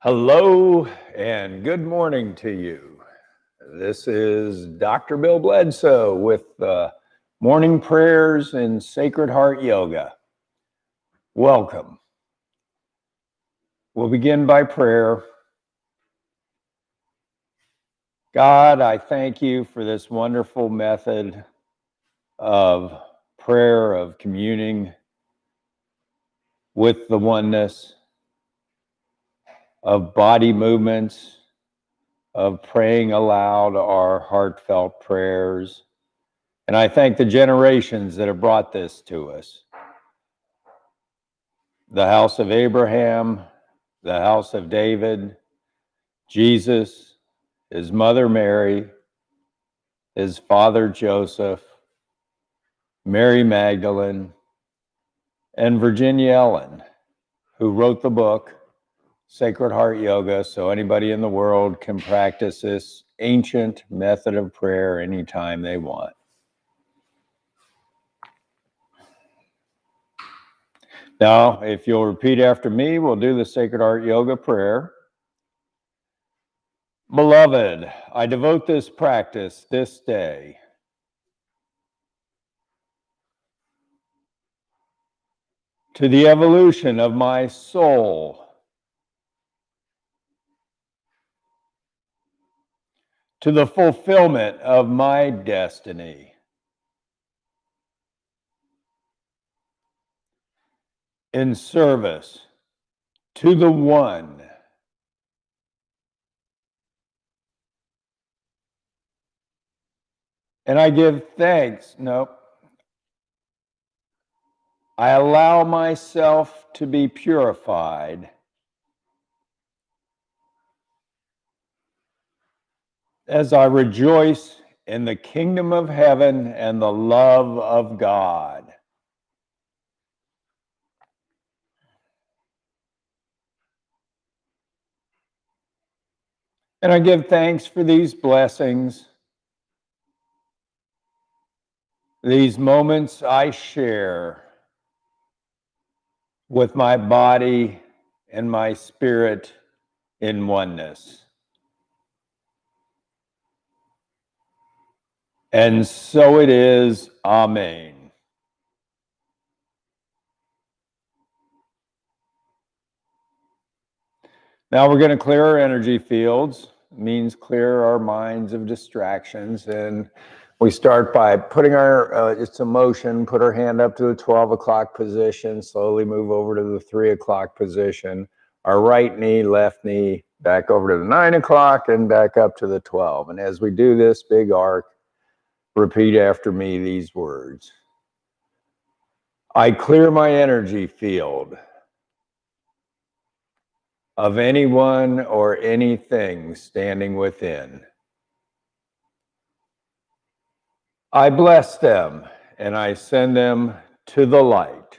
Hello and good morning to you. This is Dr. Bill Bledsoe with Morning Prayers and Sacred Heart Yoga. Welcome. We'll begin by prayer. God, I thank you for this wonderful method of prayer, of communing with the oneness, of body movements, of praying aloud our heartfelt prayers. And I thank the generations that have brought this to us. The house of Abraham, the house of David, Jesus, his mother Mary, his father Joseph, Mary Magdalene, and Virginia Ellen, who wrote the book, Sacred Heart Yoga, so anybody in the world can practice this ancient method of prayer anytime they want. Now, if you'll repeat after me, we'll do the Sacred Heart Yoga prayer. Beloved, I devote this practice this day to the evolution of my soul, to the fulfillment of my destiny, in service to the One, and I give thanks. I allow myself to be purified as I rejoice in the kingdom of heaven and the love of God. And I give thanks for these blessings, these moments I share with my body and my spirit in oneness. And so it is. Amen. Now we're going to clear our energy fields. It means clear our minds of distractions. And we start by putting it's a motion, put our hand up to the 12 o'clock position, slowly move over to the 3 o'clock position. Our right knee, left knee, back over to the 9 o'clock and back up to the 12. And as we do this big arc, repeat after me these words. I clear my energy field of anyone or anything standing within. I bless them and I send them to the light.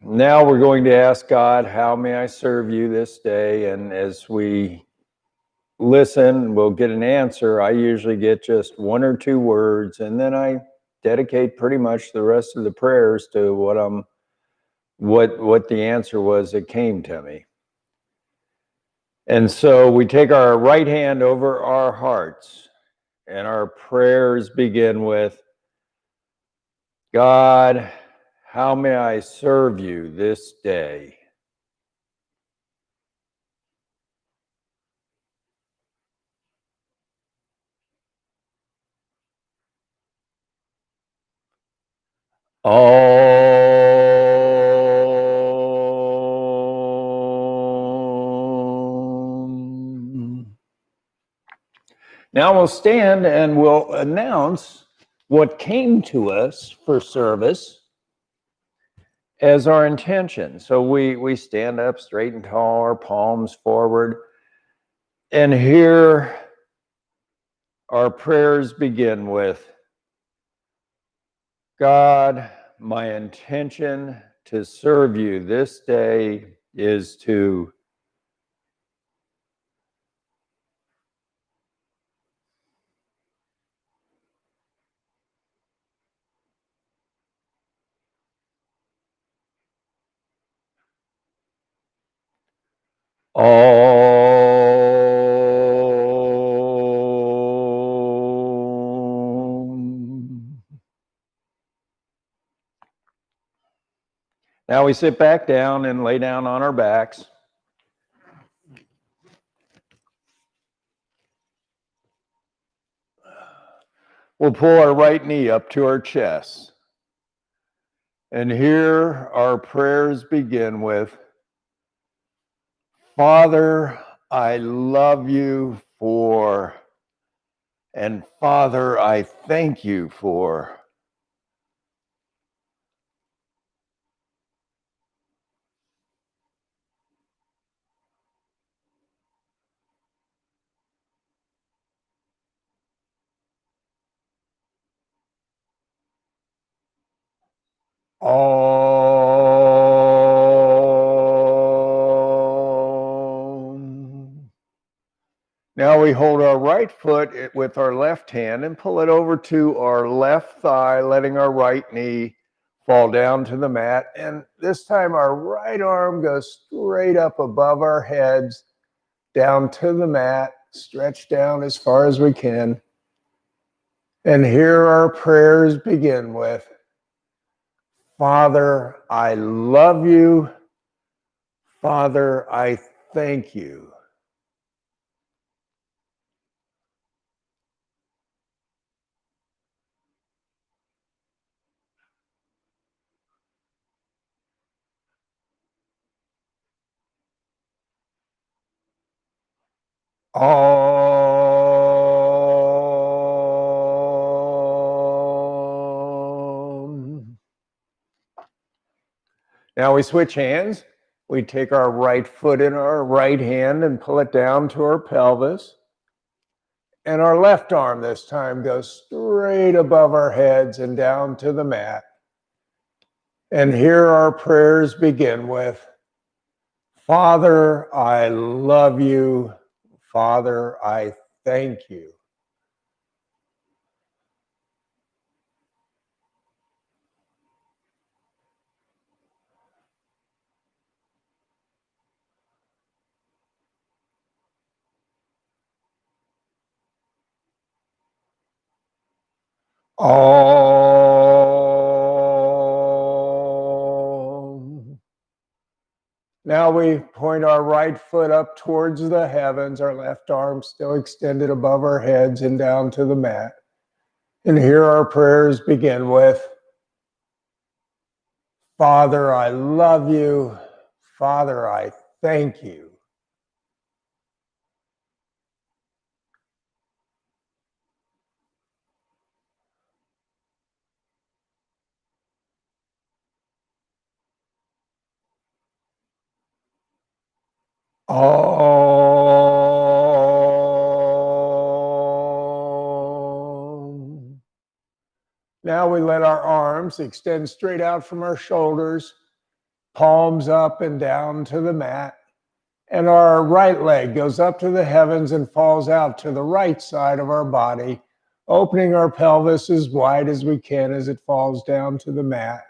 Now we're going to ask God, how may I serve you this day? And as we listen, we'll get an answer. I usually get just one or two words, and then I dedicate pretty much the rest of the prayers to what the answer was that came to me. And so we take our right hand over our hearts, and our prayers begin with, God, how may I serve you this day? Now we'll stand and we'll announce what came to us for service as our intention. So we stand up straight and tall, our palms forward, and here our prayers begin with, God, my intention to serve you this day is to Om. Now we sit back down and lay down on our backs. We'll pull our right knee up to our chest. And here our prayers begin with, Father, I love you for, and Father, I thank you for. Om. Now we hold our right foot with our left hand and pull it over to our left thigh, letting our right knee fall down to the mat. And this time our right arm goes straight up above our heads, down to the mat, stretch down as far as we can. And here our prayers begin with, Father, I love you. Father, I thank you. Om. Now we switch hands. We take our right foot in our right hand and pull it down to our pelvis. And our left arm this time goes straight above our heads and down to the mat. And here our prayers begin with, Father, I love you. Father, I thank you. Om. Now we point our right foot up towards the heavens, our left arm still extended above our heads and down to the mat. And here our prayers begin with, Father, I love you. Father, I thank you. Om. Now we let our arms extend straight out from our shoulders, palms up and down to the mat. And our right leg goes up to the heavens and falls out to the right side of our body, opening our pelvis as wide as we can as it falls down to the mat.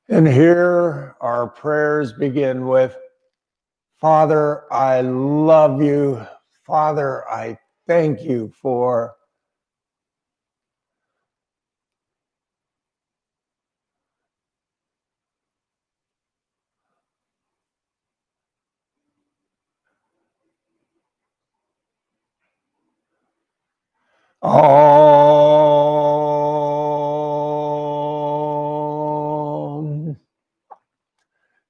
And here our prayers begin with, Father, I love you. Father, I thank you for. Om.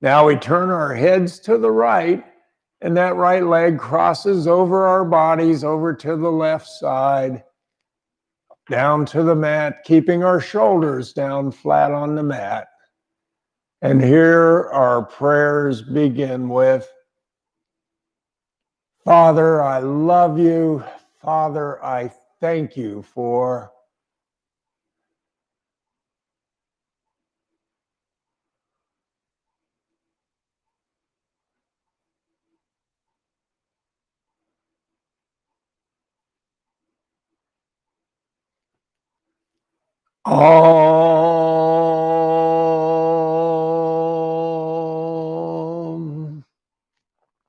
Now we turn our heads to the right, and that right leg crosses over our bodies over to the left side, down to the mat, keeping our shoulders down flat on the mat. And here our prayers begin with, Father, I love you. Father, I thank you for. Om.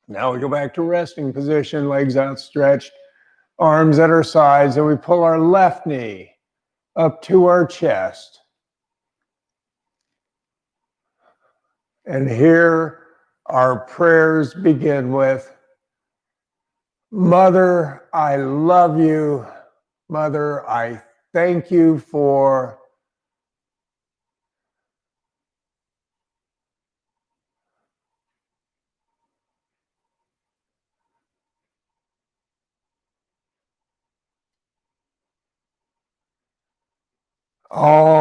Now we go back to resting position, legs outstretched, arms at our sides, and we pull our left knee up to our chest. And here our prayers begin with, Mother, I love you. Mother, I thank you for Om.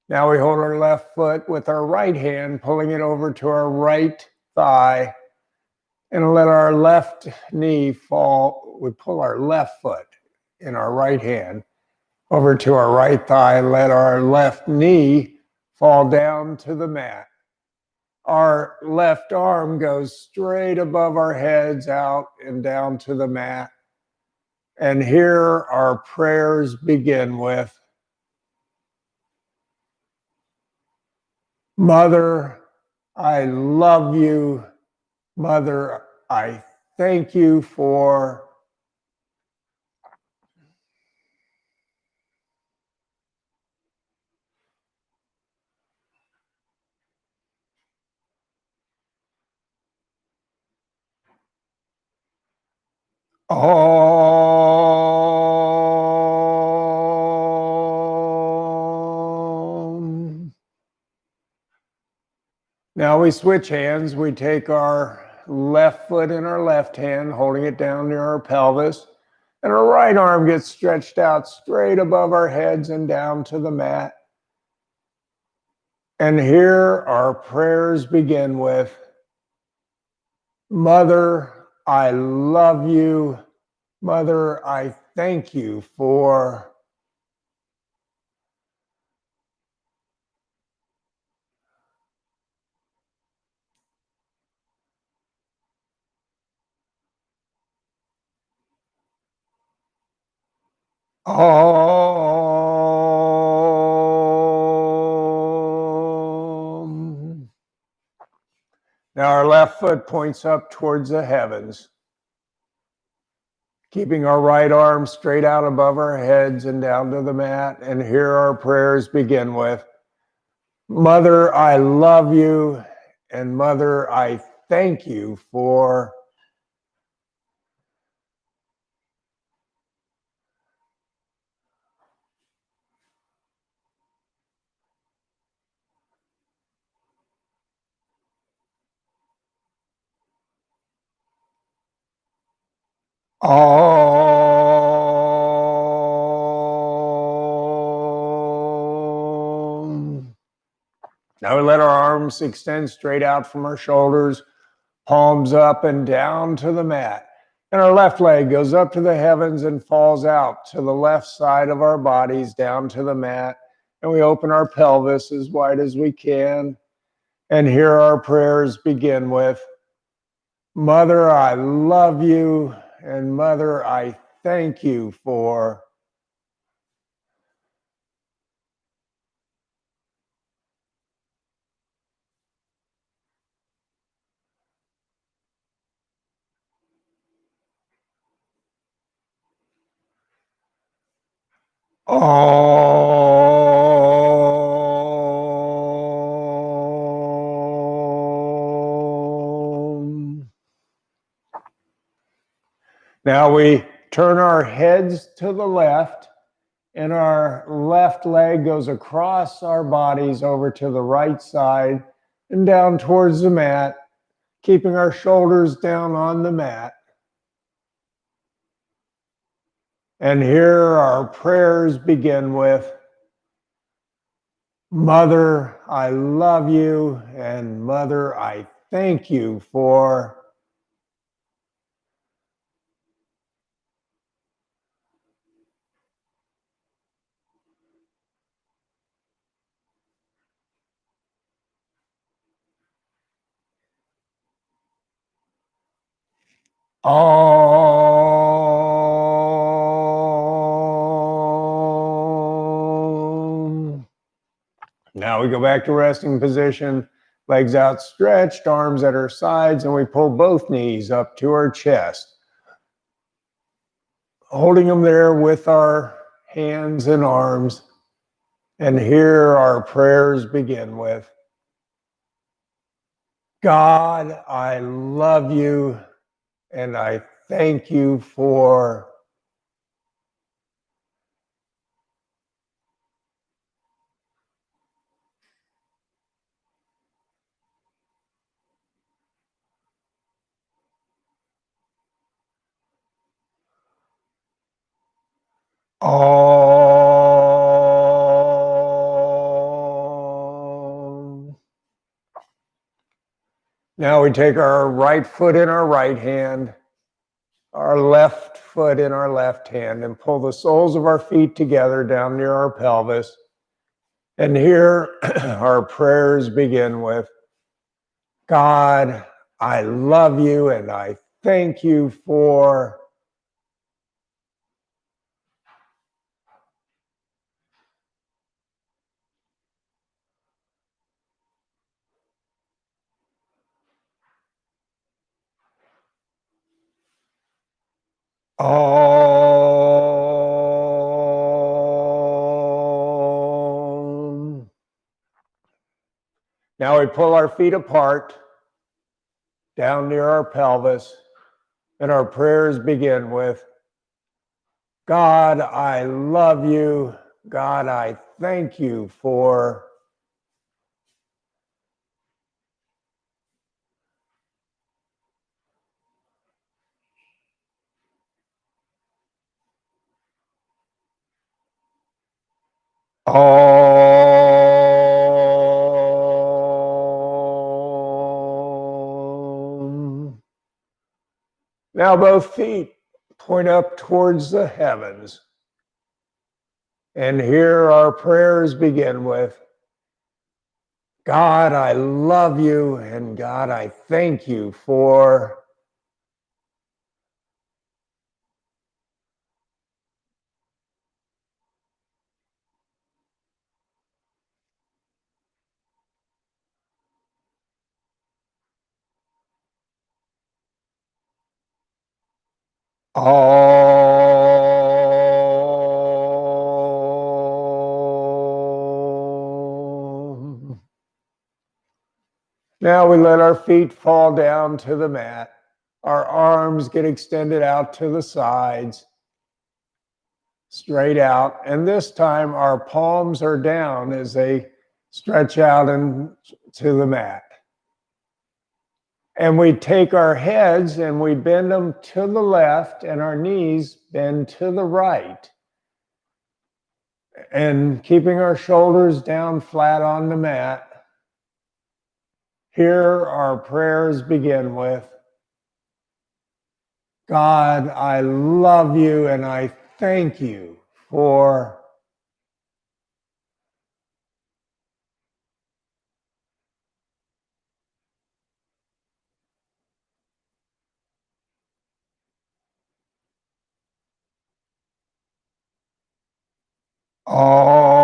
Now we hold our left foot with our right hand, pulling it over to our right thigh, and let our left knee fall. We pull our left foot in our right hand over to our right thigh, let our left knee fall down to the mat. Our left arm goes straight above our heads, out and down to the mat. And here our prayers begin with, Mother, I love you. Mother, I thank you for Om. Now we switch hands. We take our left foot in our left hand, holding it down near our pelvis, and our right arm gets stretched out straight above our heads and down to the mat. And here our prayers begin with, Mother, I love you. Mother, I thank you for Om. Now our left foot points up towards the heavens, keeping our right arm straight out above our heads and down to the mat. And here our prayers begin with, Mother, I love you. And Mother, I thank you for Om. Now we let our arms extend straight out from our shoulders, palms up and down to the mat. And our left leg goes up to the heavens and falls out to the left side of our bodies, down to the mat. And we open our pelvis as wide as we can. And here our prayers begin with, Mother, I love you. And Mother, I thank you for Om. Now we turn our heads to the left, and our left leg goes across our bodies over to the right side and down towards the mat, keeping our shoulders down on the mat. And here our prayers begin with, Mother, I love you, and Mother, I thank you for Om. Now Now we go back to resting position, legs outstretched, arms at our sides, and we pull both knees up to our chest, holding them there with our hands and arms. And here our prayers begin with, God, I love you, and I thank you for all. Now we take our right foot in our right hand, our left foot in our left hand, and pull the soles of our feet together down near our pelvis. And here our prayers begin with, God, I love you and I thank you for all. Now we pull our feet apart down near our pelvis, and our prayers begin with, God, I love you. God, I thank you for all. Now both feet point up towards the heavens. And here our prayers begin with, God, I love you, and God, I thank you for all. Now we let our feet fall down to the mat. Our arms get extended out to the sides, straight out. And this time our palms are down as they stretch out into the mat. And we take our heads and we bend them to the left, and our knees bend to the right. And keeping our shoulders down flat on the mat, here our prayers begin with, God, I love you and I thank you for all.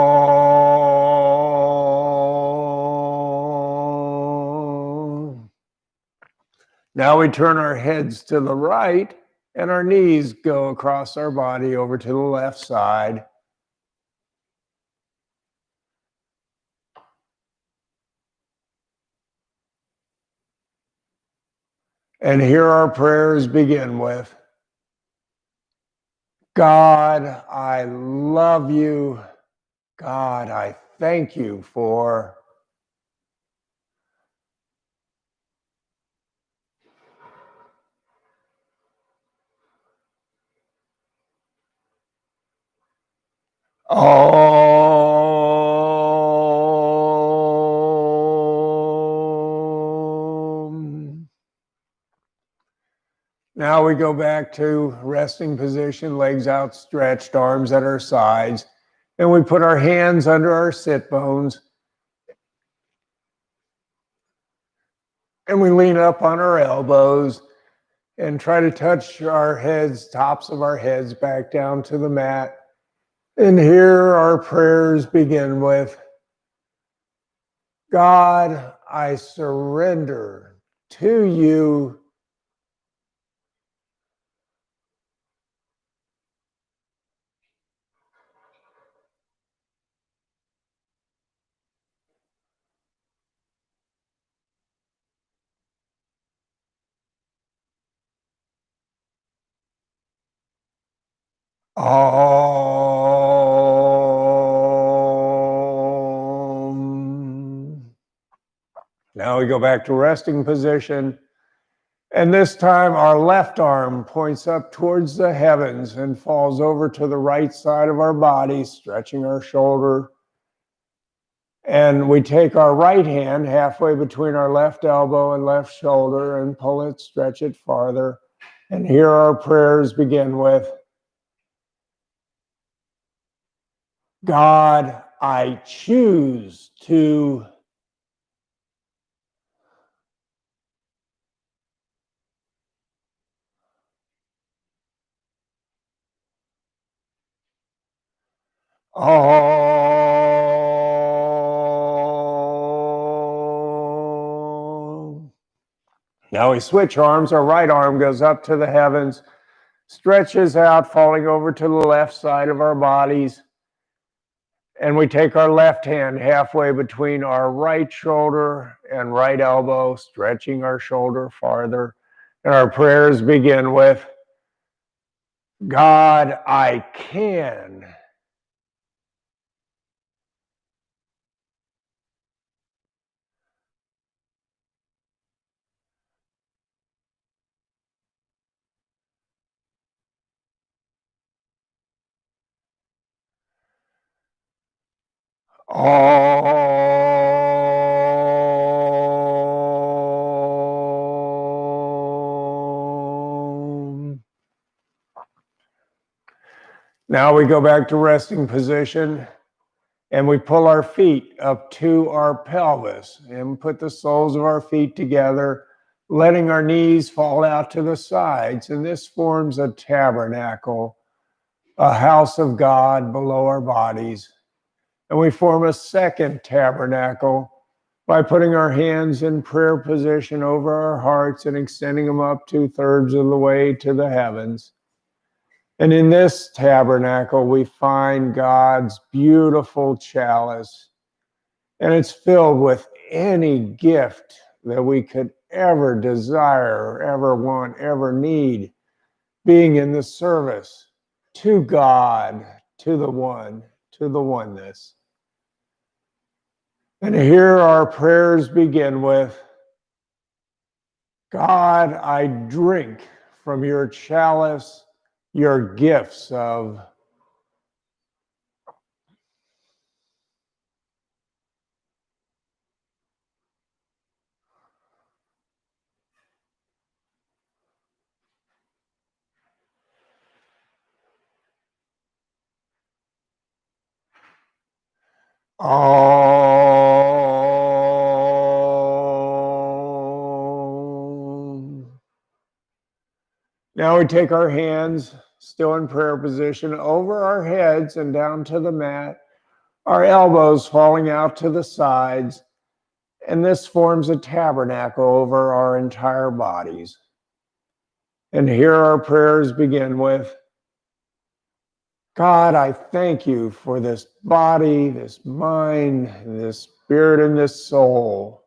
Now we turn our heads to the right and our knees go across our body over to the left side. And here our prayers begin with, God, I love you. God, I thank you for all. Now we go back to resting position, legs outstretched, arms at our sides, and we put our hands under our sit bones, and we lean up on our elbows and try to touch our heads, tops of our heads back down to the mat. And here our prayers begin with, God, I surrender to you. Now we go back to resting position. And this time our left arm points up towards the heavens and falls over to the right side of our body, stretching our shoulder. And we take our right hand halfway between our left elbow and left shoulder and pull it, stretch it farther. And here our prayers begin with, God, I choose to. Oh. Now we switch arms. Our right arm goes up to the heavens, stretches out, falling over to the left side of our bodies. And we take our left hand halfway between our right shoulder and right elbow, stretching our shoulder farther. And our prayers begin with, God, I can. Om. Now we go back to resting position and we pull our feet up to our pelvis and put the soles of our feet together, letting our knees fall out to the sides. And this forms a tabernacle, a house of God below our bodies. And we form a second tabernacle by putting our hands in prayer position over our hearts and extending them up 2/3 of the way to the heavens. And in this tabernacle, we find God's beautiful chalice, and it's filled with any gift that we could ever desire, ever want, ever need, being in the service to God, to the one, to the oneness. And here our prayers begin with, God, I drink from your chalice, your gifts of Om. Now we take our hands, still in prayer position, over our heads and down to the mat, our elbows falling out to the sides, and this forms a tabernacle over our entire bodies. And here our prayers begin with, God, I thank you for this body, this mind, this spirit, and this soul.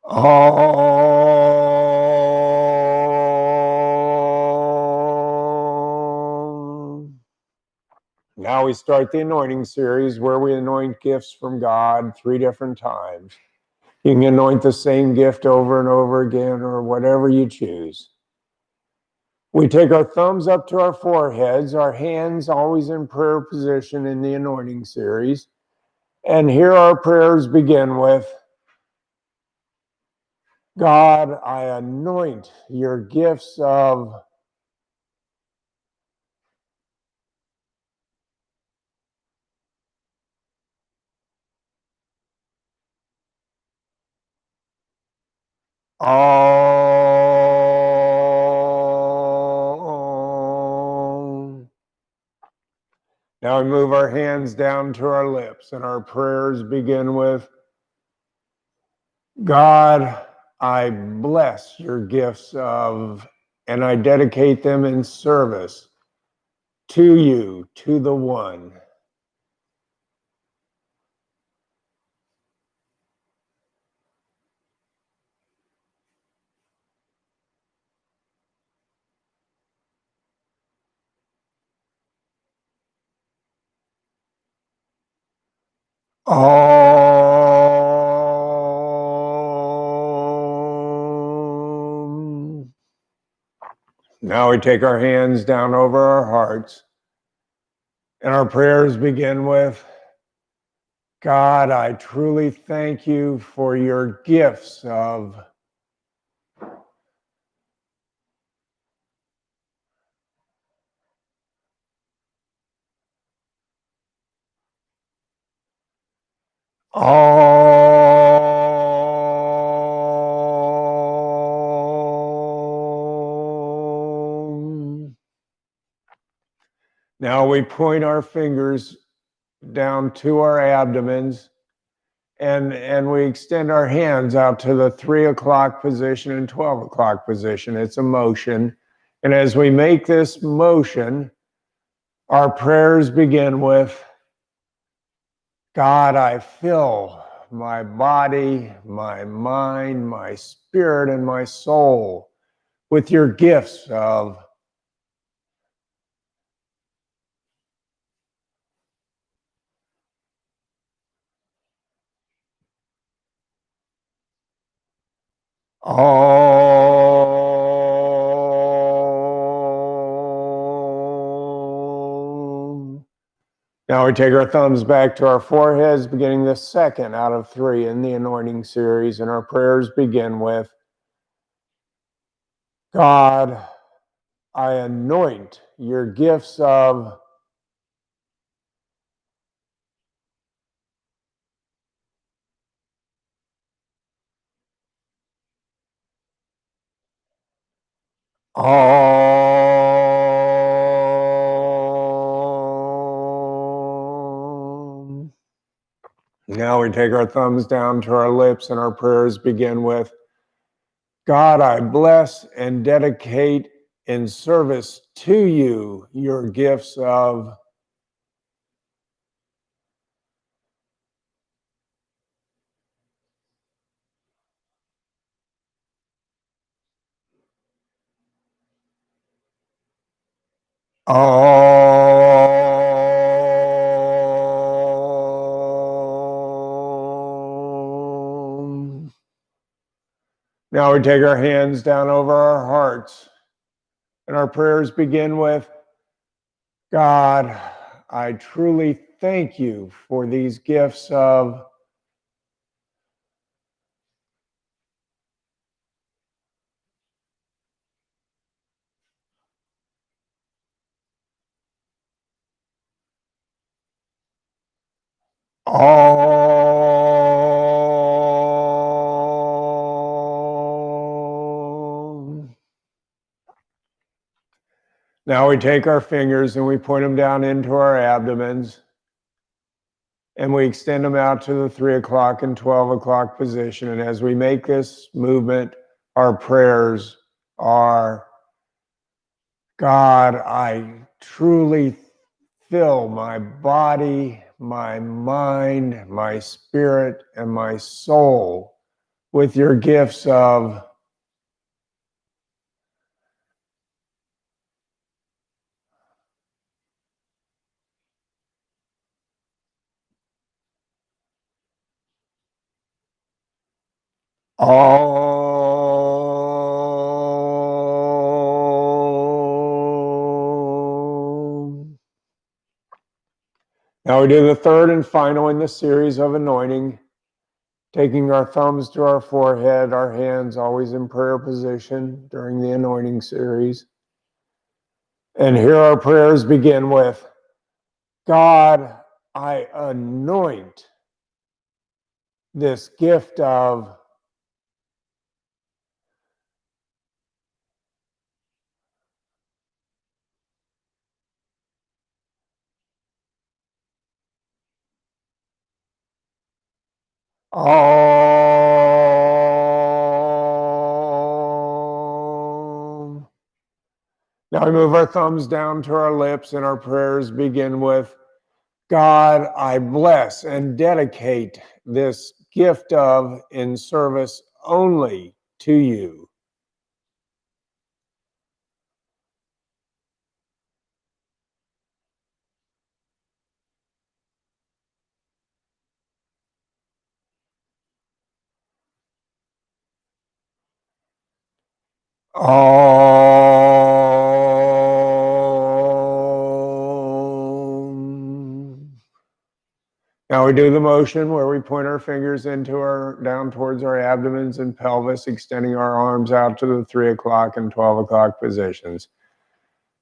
Om. Now we start the anointing series where we anoint gifts from God 3 different times. You can anoint the same gift over and over again or whatever you choose. We take our thumbs up to our foreheads, our hands always in prayer position in the anointing series. And here our prayers begin with, God, I anoint your gifts of Om. Now we move our hands down to our lips, and our prayers begin with, God, I bless your gifts of, and I dedicate them in service to you, to the one. Om. Now we take our hands down over our hearts, and our prayers begin with, God, I truly thank you for your gifts of Om. Now we point our fingers down to our abdomens, and we extend our hands out to the 3 o'clock position and 12 o'clock position. It's a motion. And as we make this motion, our prayers begin with, God, I fill my body, my mind, my spirit, and my soul with your gifts of Om. Now we take our thumbs back to our foreheads, beginning the second out of 3 in the anointing series, and our prayers begin with, God, I anoint your gifts of Om. Now we take our thumbs down to our lips, and our prayers begin with, God, I bless and dedicate in service to you your gifts of Om. Now we take our hands down over our hearts, and our prayers begin with, God, I truly thank you for these gifts of Om. Now we take our fingers and we point them down into our abdomens, and we extend them out to the 3 o'clock and 12 o'clock position. And as we make this movement, our prayers are, God, I truly fill my body, my mind, my spirit, and my soul with your gifts of Om. Now we do the third and final in the series of anointing, taking our thumbs to our forehead, our hands always in prayer position during the anointing series. And here our prayers begin with, God, I anoint this gift of Om. Now we move our thumbs down to our lips, and our prayers begin with, God, I bless and dedicate this gift of in service only to you. Om. Now we do the motion where we point our fingers down towards our abdomens and pelvis, extending our arms out to the 3 o'clock and 12 o'clock positions.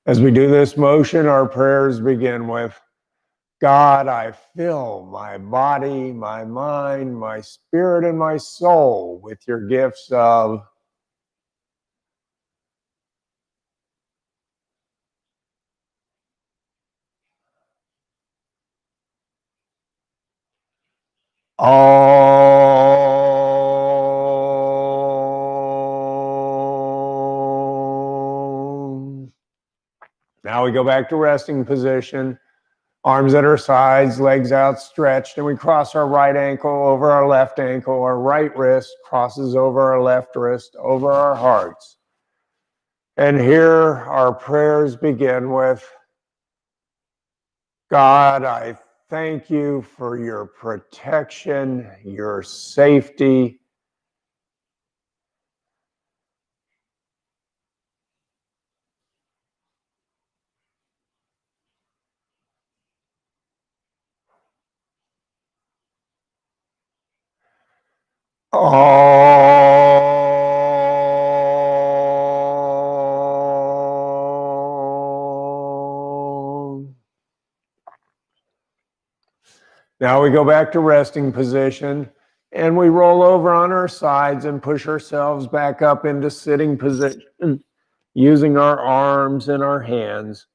As we do this motion, our prayers begin with, God, I fill my body, my mind, my spirit, and my soul with your gifts of Om. Now we go back to resting position, arms at our sides, legs outstretched, and we cross our right ankle over our left ankle. Our right wrist crosses over our left wrist, over our hearts. And here our prayers begin with, God, I thank you for your protection, your safety. Om. Now we go back to resting position, and we roll over on our sides and push ourselves back up into sitting position using our arms and our hands.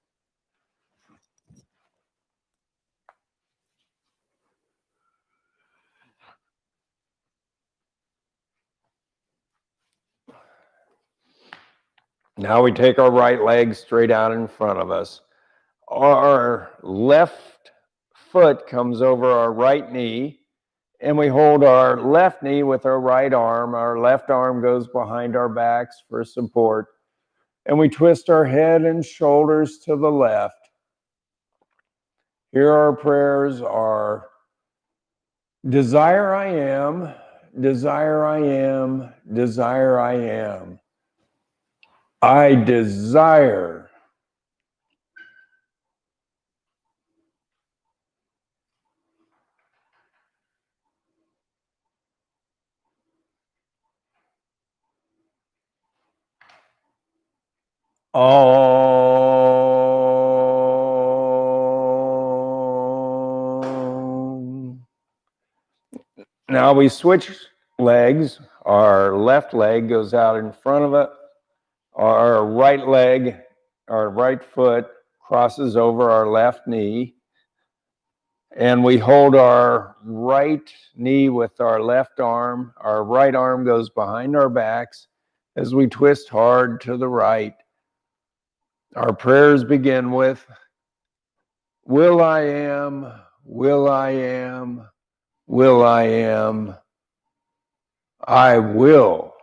Now we take our right leg straight out in front of us. Our left foot comes over our right knee, and we hold our left knee with our right arm. Our left arm goes behind our backs for support, and we twist our head and shoulders to the left. Here our prayers are, desire I am, desire I am, desire I am. I desire. Om. Now we switch legs. Our left leg goes out in front of it. Our right leg, our right foot crosses over our left knee. And we hold our right knee with our left arm. Our right arm goes behind our backs as we twist hard to the right. Our prayers begin with, will I am, will I am, will I am, I will.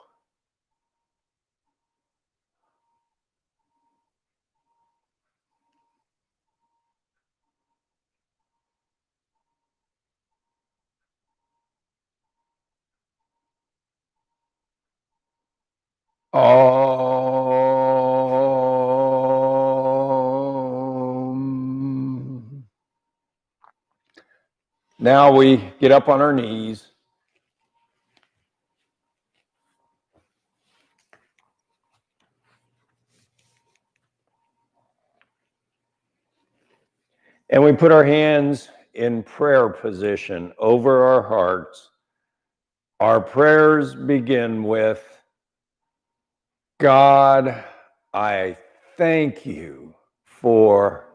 Om. Now we get up on our knees. And we put our hands in prayer position over our hearts. Our prayers begin with, God, I thank you for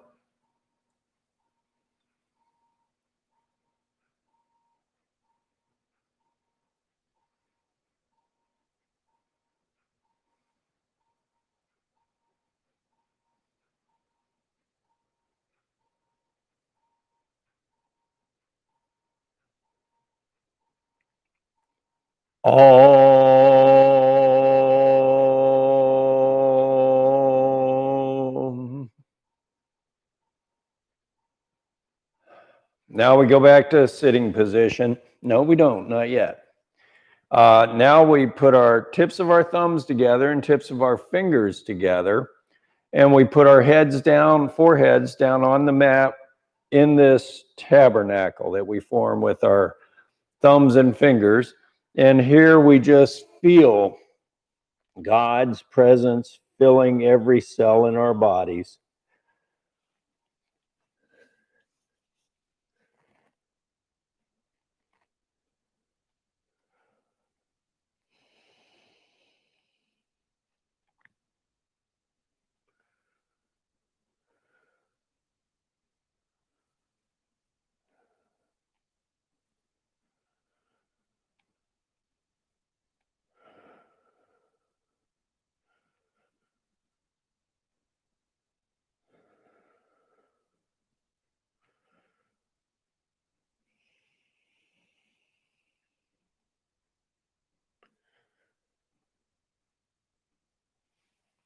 Om. Now we go back to sitting position. No, we don't, not yet. Now we put our tips of our thumbs together and tips of our fingers together, and we put our heads down, foreheads down on the mat in this tabernacle that we form with our thumbs and fingers. And here we just feel God's presence filling every cell in our bodies.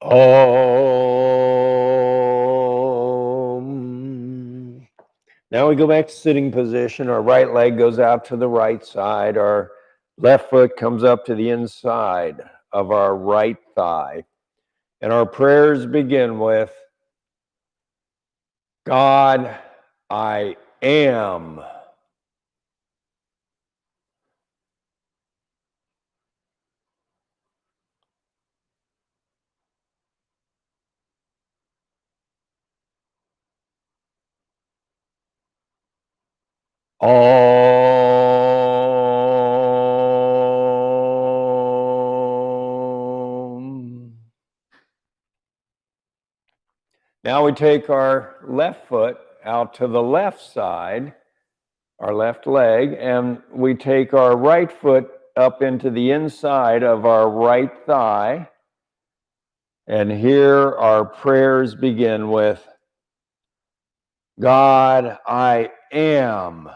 Om. Now we go back to sitting position. Our right leg goes out to the right side. Our left foot comes up to the inside of our right thigh. And our prayers begin with, God, I am. Om. Now we take our left foot out to the left side, our left leg, and we take our right foot up into the inside of our right thigh. And here our prayers begin with, God, I am.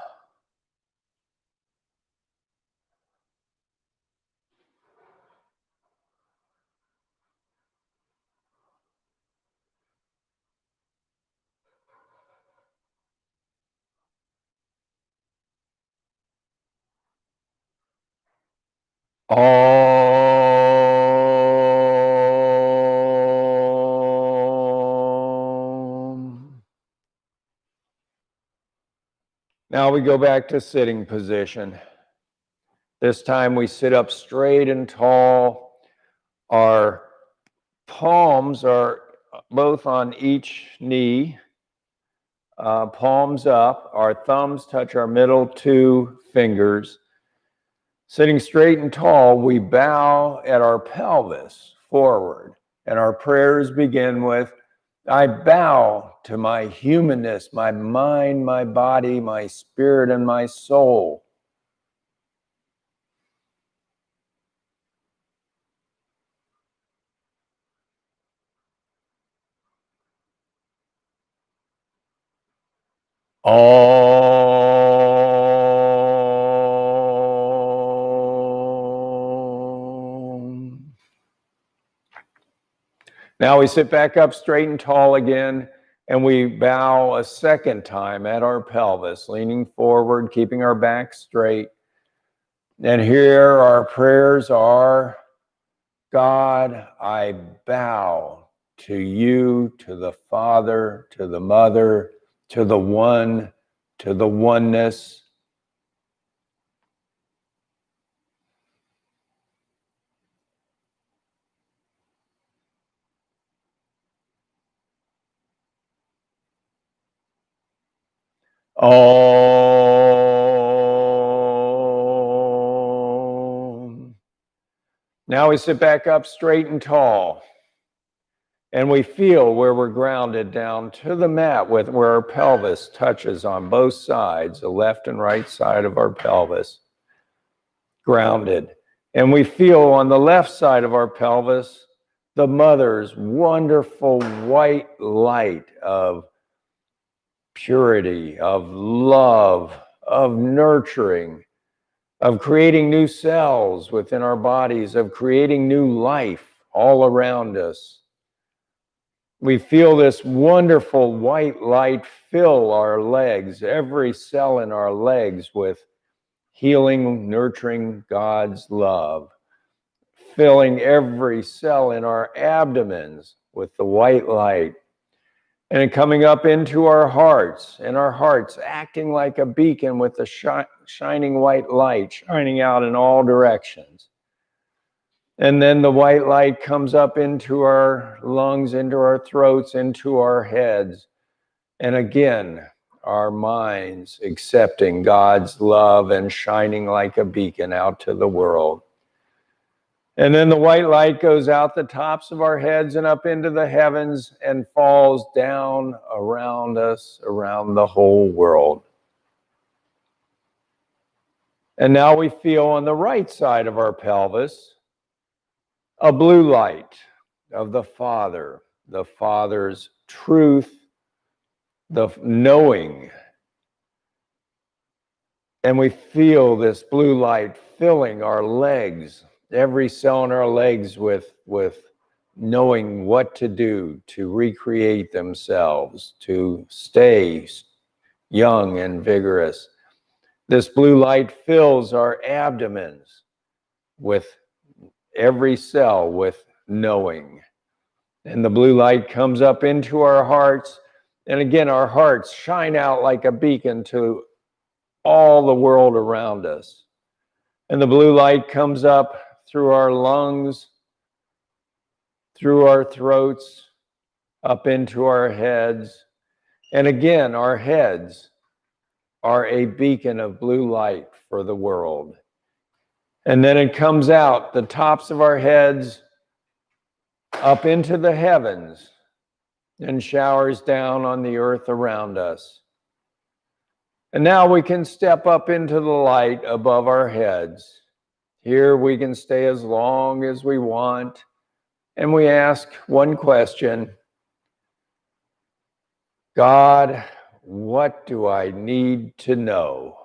Om. Now we go back to sitting position. This time we sit up straight and tall. Our palms are both on each knee, palms up. Our thumbs touch our middle two fingers. Sitting straight and tall, we bow at our pelvis forward, and our prayers begin with, I bow to my humanness, my mind, my body, my spirit, and my soul. Om. Now we sit back up straight and tall again, and we bow a second time at our pelvis, leaning forward, keeping our back straight. And here our prayers are, God, I bow to you, to the Father, to the Mother, to the One, to the oneness. Om. Now we sit back up straight and tall. And we feel where we're grounded down to the mat with where our pelvis touches on both sides, the left and right side of our pelvis, grounded. And we feel on the left side of our pelvis, the mother's wonderful white light of purity, of love, of nurturing, of creating new cells within our bodies, of creating new life all around us. We feel this wonderful white light fill our legs, every cell in our legs, with healing, nurturing God's love, filling every cell in our abdomens with the white light, and coming up into our hearts, and our hearts acting like a beacon with the shining white light shining out in all directions. And then the white light comes up into our lungs, into our throats, into our heads. And again, our minds accepting God's love and shining like a beacon out to the world. And then the white light goes out the tops of our heads and up into the heavens and falls down around us, around the whole world. And now we feel on the right side of our pelvis a blue light of the Father's truth, the knowing. And we feel this blue light filling our legs, every cell in our legs with knowing what to do to recreate themselves, to stay young and vigorous. This blue light fills our abdomens with every cell with knowing. And the blue light comes up into our hearts. And again, our hearts shine out like a beacon to all the world around us. And the blue light comes up through our lungs, through our throats, up into our heads. And again, our heads are a beacon of blue light for the world. And then it comes out the tops of our heads up into the heavens and showers down on the earth around us. And now we can step up into the light above our heads. Here we can stay as long as we want. And we ask one question: God, what do I need to know?